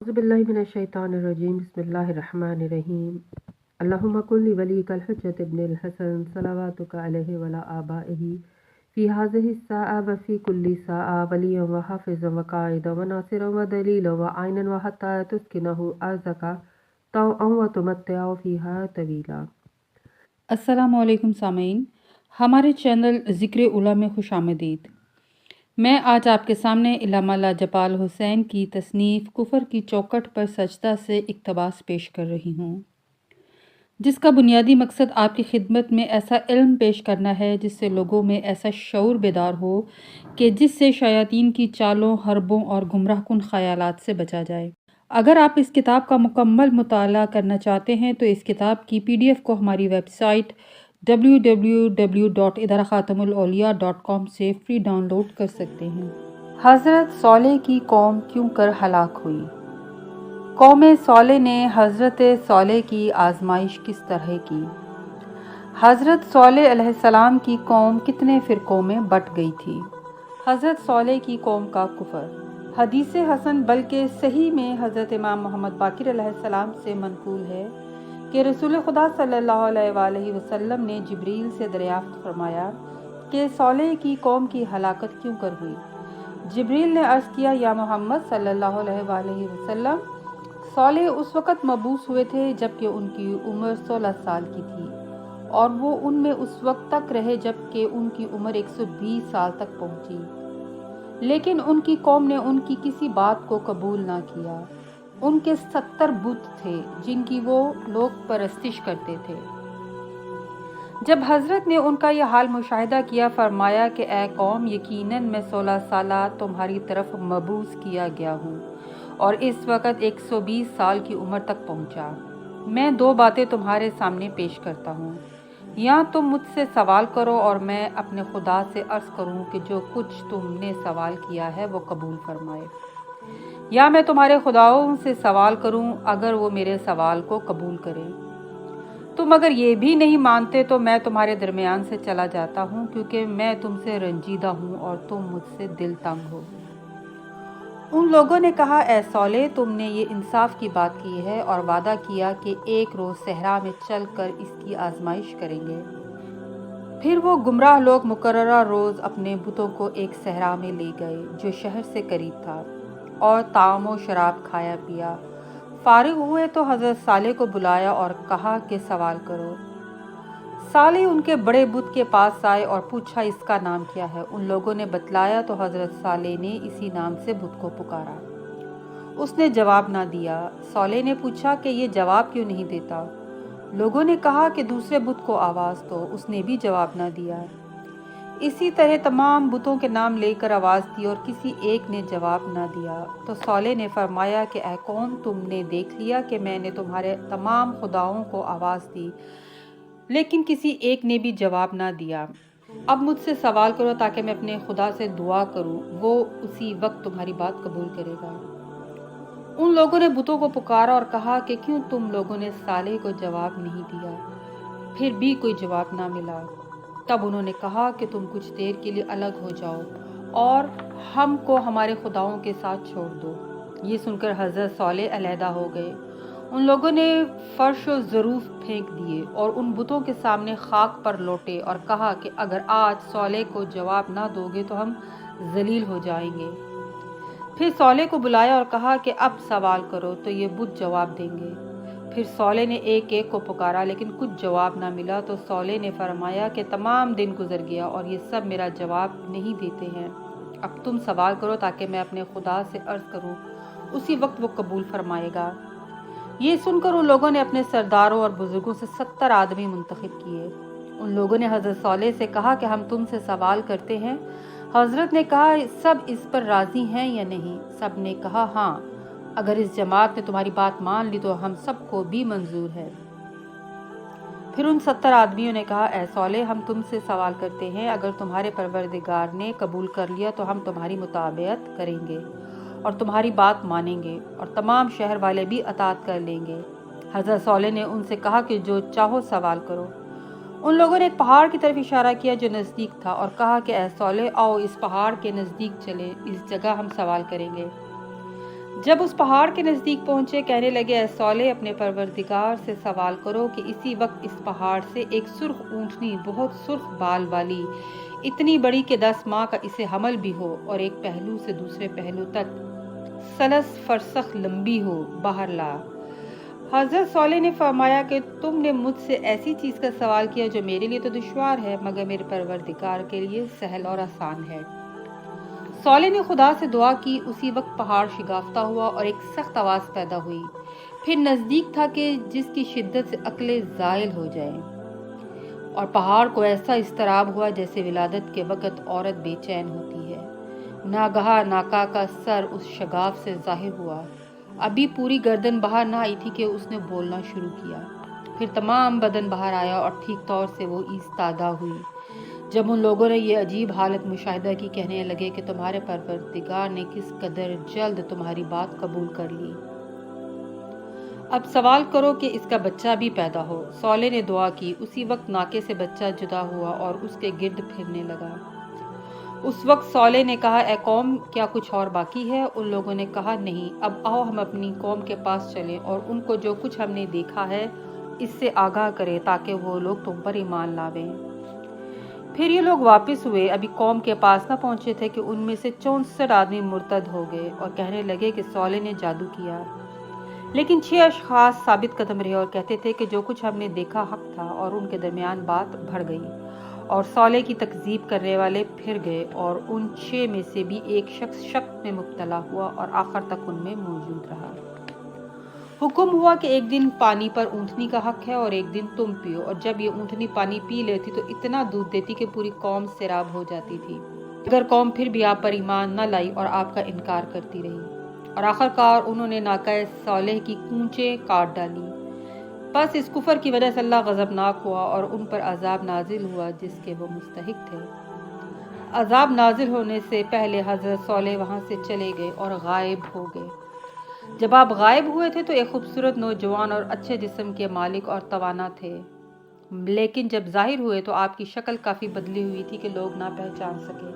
औज़ुबिल्लाहि मिनश्शैतानिर्रजीम बिस्मिल्लाहिर्रहमानिर्रहीम अल्लाहुम्मा कुल्ली वलीकल हुज्जत इब्निल हसन सलावातुका अलैहि वला आबाइही फ़ी हाज़िहि स्साअ व फ़ी कुल्ली साअ वलिय्यन व हाफ़िज़न व क़ाइदन व नासिरन व दलीलन व आइनन व हत्ता तुस्किनहु अर्ज़का तौअन व तुमत्तिअहु फ़ीहा तवीला। अस्सलामु अलैकुम सामीन, हमारे चैनल ज़िक्र उला में खुश आमदीद। मैं आज आपके सामने इल्लामा लाजपाल हुसैन की तसनीफ़ कुफ़र की चौखट पर सजदा से इक़्तिबास पेश कर रही हूँ, जिसका बुनियादी मकसद आपकी खिदमत में ऐसा इल्म पेश करना है जिससे लोगों में ऐसा शऊर बेदार हो कि जिससे शयातीन की चालों, हरबों और गुमराहकुन ख़यालात से बचा जाए। अगर आप इस किताब का मुकम्मल मुताला करना चाहते हैं तो इस किताब की PDF को हमारी वेबसाइट www.idarakhatamulawliya.com से फ्री डाउनलोड कर सकते हैं। हज़रत सौलेह की कौम क्यों कर हलाक हुई। कौम सौलेह ने हज़रत सौलेह की आजमाइश किस तरह की। हज़रत सौलेह अलैहिस्सलाम की कौम कितने फ़िरक़ों में बट गई थी। हज़रत सौलेह की कौम का कुफ़र। हदीस हसन बल्कि सही में हज़रत इमाम मोहम्मद बाक़िर अलैहिस्सलाम से मनक़ूल है कि रसूल खुदा सल्लल्लाहु अलैहि वसल्लम ने जिब्रील से दरियाफ़्त फरमाया कि सौलेह की कौम की हलाकत क्यों कर हुई। जिब्रील ने अर्ज़ किया, या मोहम्मद सल्लल्लाहु अलैहि वसल्लम, सौलेह उस वक़्त मबूस हुए थे जबकि उनकी उम्र 16 साल की थी और वो उनमें उस वक्त तक रहे जबकि उनकी उम्र 120 साल तक पहुँची, लेकिन उनकी कौम ने उनकी किसी बात को कबूल ना किया। उनके 70 बुत थे जिनकी वो लोग परस्तिश करते थे। जब हज़रत ने उनका यह हाल मुशाहिदा किया, फरमाया कि ए कौम, यकीनन मैं 16 साला तुम्हारी तरफ मबूस किया गया हूँ और इस वक़्त 120 साल की उम्र तक पहुँचा। मैं दो बातें तुम्हारे सामने पेश करता हूँ, या तुम मुझसे सवाल करो और मैं अपने खुदा से अर्ज़ करूँ कि जो कुछ तुमने सवाल किया है वो कबूल फरमाए, या मैं तुम्हारे खुदाओं से सवाल करूं अगर वो मेरे सवाल को कबूल करें। तुम अगर ये भी नहीं मानते तो मैं तुम्हारे दरमियान से चला जाता हूं, क्योंकि मैं तुमसे रंजीदा हूं और तुम मुझसे दिल तंग हो। उन लोगों ने कहा, ए सौलेह, तुमने ये इंसाफ की बात की है और वादा किया कि एक रोज़ सहरा में चल कर इसकी आजमाइश करेंगे। फिर वो गुमराह लोग मुकर्ररा रोज़ अपने बुतों को एक सहरा में ले गए जो शहर से करीब था और ताम व शराब खाया पिया। फारिग हुए तो हज़रत सालेह को बुलाया और कहा कि सवाल करो। सालेह उनके बड़े बुत के पास आए और पूछा, इसका नाम क्या है। उन लोगों ने बतलाया तो हज़रत सालेह ने इसी नाम से बुत को पुकारा। उसने जवाब ना दिया। सालेह ने पूछा कि ये जवाब क्यों नहीं देता। लोगों ने कहा कि दूसरे बुत को आवाज़ दो। उसने भी जवाब ना दिया। इसी तरह तमाम बुतों के नाम लेकर आवाज़ दी और किसी एक ने जवाब ना दिया। तो सौलेह ने फरमाया कि ऐ कौम, तुमने देख लिया कि मैंने तुम्हारे तमाम खुदाओं को आवाज़ दी, लेकिन किसी एक ने भी जवाब ना दिया। अब मुझसे सवाल करो ताकि मैं अपने खुदा से दुआ करूं, वो उसी वक्त तुम्हारी बात कबूल करेगा। उन लोगों ने बुतों को पुकारा और कहा कि क्यों तुम लोगों ने सालेह को जवाब नहीं दिया। फिर भी कोई जवाब ना मिला। तब उन्होंने कहा कि तुम कुछ देर के लिए अलग हो जाओ और हमको हमारे खुदाओं के साथ छोड़ दो। ये सुनकर हज़रत सौलेह अलहदा हो गए। उन लोगों ने फर्श और ज़रूफ फेंक दिए और उन बुतों के सामने खाक पर लौटे और कहा कि अगर आज सौलेह को जवाब ना दोगे तो हम जलील हो जाएंगे। फिर सौलेह को बुलाया और कहा कि अब सवाल करो तो ये बुत जवाब देंगे। फिर सौलेह ने एक एक को पुकारा, लेकिन कुछ जवाब ना मिला। तो सौलेह ने फरमाया कि तमाम दिन गुजर गया और ये सब मेरा जवाब नहीं देते हैं। अब तुम सवाल करो ताकि मैं अपने खुदा से अर्ज़ करूं, उसी वक्त वो कबूल फरमाएगा। ये सुनकर उन लोगों ने अपने सरदारों और बुजुर्गों से 70 आदमी मुंतखब किए। उन लोगों ने हज़रत सौलेह से कहा कि हम तुमसे सवाल करते हैं। हज़रत ने कहा, सब इस पर राज़ी हैं या नहीं। सब ने कहा, हाँ, अगर इस जमात ने तुम्हारी बात मान ली तो हम सबको भी मंजूर है। फिर उन 70 आदमियों ने कहा, ऐ सौलेह, हम तुमसे सवाल करते हैं, अगर तुम्हारे परवरदिगार ने कबूल कर लिया तो हम तुम्हारी मुताबियत करेंगे और तुम्हारी बात मानेंगे और तमाम शहर वाले भी अतात कर लेंगे। हज़रत सौलेह ने उनसे कहा कि जो चाहो सवाल करो। उन लोगों ने एक पहाड़ की तरफ इशारा किया जो नज़दीक था और कहा कि ऐ सौलेह, आओ इस पहाड़ के नज़दीक चले, इस जगह हम सवाल करेंगे। جب اس پہاڑ کے نزدیک پہنچے کہنے لگے اے صالح اپنے پروردگار سے سوال کرو کہ اسی وقت اس پہاڑ سے ایک سرخ اونٹنی بہت سرخ بال والی اتنی بڑی کہ 10 ماہ کا اسے حمل بھی ہو اور ایک پہلو سے دوسرے پہلو تک 30 فرسخ لمبی ہو باہر لا۔ حضرت صالح نے فرمایا کہ تم نے مجھ سے ایسی چیز کا سوال کیا جو میرے لیے تو دشوار ہے مگر میرے پروردگار کے لیے سہل اور آسان ہے۔ صالح نے خدا سے دعا کی، اسی وقت پہاڑ شگافتہ ہوا اور ایک سخت آواز پیدا ہوئی، پھر نزدیک تھا کہ جس کی شدت سے عقلیں زائل ہو جائیں، اور پہاڑ کو ایسا اضطراب ہوا جیسے ولادت کے وقت عورت بے چین ہوتی ہے۔ ناگہاں ناکا کا سر اس شگاف سے ظاہر ہوا، ابھی پوری گردن باہر نہ آئی تھی کہ اس نے بولنا شروع کیا، پھر تمام بدن باہر آیا اور ٹھیک طور سے وہ ایستادہ ہوئی۔ جب ان لوگوں نے یہ عجیب حالت مشاہدہ کی کہنے لگے کہ تمہارے پروردگار نے کس قدر جلد تمہاری بات قبول کر لی، اب سوال کرو کہ اس کا بچہ بھی پیدا ہو۔ صالح نے دعا کی، اسی وقت ناکے سے بچہ جدا ہوا اور اس کے گرد پھرنے لگا۔ اس وقت صالح نے کہا اے قوم کیا کچھ اور باقی ہے؟ ان لوگوں نے کہا نہیں، اب آؤ ہم اپنی قوم کے پاس چلیں اور ان کو جو کچھ ہم نے دیکھا ہے اس سے آگاہ کریں تاکہ وہ لوگ تم پر ایمان لاویں۔ پھر یہ لوگ واپس ہوئے، ابھی قوم کے پاس نہ پہنچے تھے کہ ان میں سے 64 آدمی مرتد ہو گئے اور کہنے لگے کہ صالح نے جادو کیا، لیکن 6 اشخاص ثابت قدم رہے اور کہتے تھے کہ جو کچھ ہم نے دیکھا حق تھا، اور ان کے درمیان بات بڑھ گئی اور صالح کی تکذیب کرنے والے پھر گئے، اور ان 6 میں سے بھی ایک شخص شک میں مبتلا ہوا اور آخر تک ان میں موجود رہا۔ حکم ہوا کہ ایک دن پانی پر اونٹنی کا حق ہے اور ایک دن تم پیو، اور جب یہ اونٹنی پانی پی لیتی تو اتنا دودھ دیتی کہ پوری قوم سیراب ہو جاتی تھی، اگر قوم پھر بھی آپ پر ایمان نہ لائی اور آپ کا انکار کرتی رہی، اور آخر کار انہوں نے ناکہ صالح کی کونچیں کاٹ ڈالی۔ بس اس کفر کی وجہ سے اللہ غضبناک ہوا اور ان پر عذاب نازل ہوا جس کے وہ مستحق تھے۔ عذاب نازل ہونے سے پہلے حضرت صالح وہاں سے چلے گئے اور غائب ہو گئے۔ جب آپ غائب ہوئے تھے تو ایک خوبصورت نوجوان اور اچھے جسم کے مالک اور توانا تھے، لیکن جب ظاہر ہوئے تو آپ کی شکل کافی بدلی ہوئی تھی کہ لوگ نہ پہچان سکے۔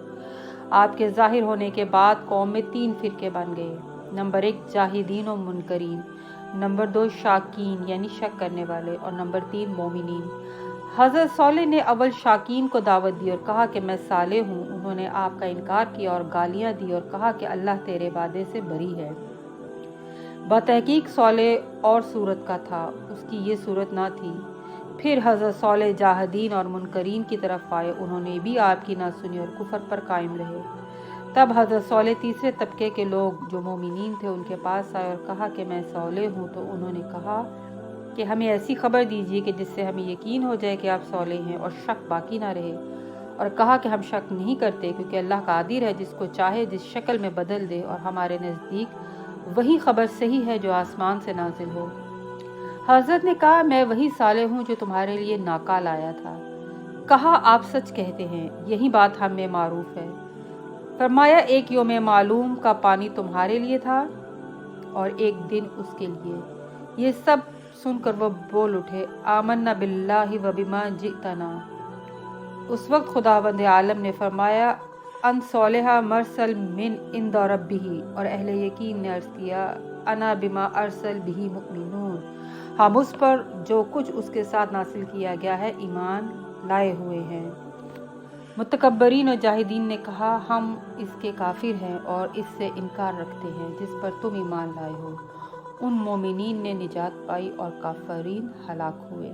آپ کے ظاہر ہونے کے بعد قوم میں 3 فرقے بن گئے، نمبر 1 جاہدین و منکرین، نمبر 2 شاکین یعنی شک کرنے والے، اور نمبر 3 مومنین۔ حضرت صالح نے اول شاکین کو دعوت دی اور کہا کہ میں صالح ہوں۔ انہوں نے آپ کا انکار کیا اور گالیاں دی اور کہا کہ اللہ تیرے وعدے سے بری ہے۔ بتحقیق صالح اور صورت کا تھا، اس کی یہ صورت نہ تھی۔ پھر حضرت صالح جاہدین اور منکرین کی طرف آئے، انہوں نے بھی آپ کی نہ سنی اور کفر پر قائم رہے۔ تب حضرت صالح تیسرے طبقے کے لوگ جو مومنین تھے ان کے پاس آئے اور کہا کہ میں صالح ہوں، تو انہوں نے کہا کہ ہمیں ایسی خبر دیجیے کہ جس سے ہمیں یقین ہو جائے کہ آپ صالح ہیں اور شک باقی نہ رہے، اور کہا کہ ہم شک نہیں کرتے کیونکہ اللہ قادر ہے جس کو چاہے جس شکل میں بدل دے، اور ہمارے نزدیک وہی خبر صحیح ہے جو آسمان سے نازل ہو۔ حضرت نے کہا میں وہی صالح ہوں جو تمہارے لیے ناکا لایا تھا۔ کہا آپ سچ کہتے ہیں، یہی بات ہم میں معروف ہے۔ فرمایا ایک یوم معلوم کا پانی تمہارے لیے تھا اور ایک دن اس کے لیے۔ یہ سب سن کر وہ بول اٹھے آمنا باللہ و بما جئتنا۔ اس وقت خداوند عالم نے فرمایا ان صالح مرسل من عند ربہ، اور اہل یقین نے عرض کیا انا بما ارسل بہ مؤمنون، ہم اس پر جو کچھ اس کے ساتھ نازل کیا گیا ہے ایمان لائے ہوئے ہیں۔ متکبرین اور جاہدین نے کہا ہم اس کے کافر ہیں اور اس سے انکار رکھتے ہیں جس پر تم ایمان لائے ہو۔ ان مومنین نے نجات پائی اور کافرین ہلاک ہوئے۔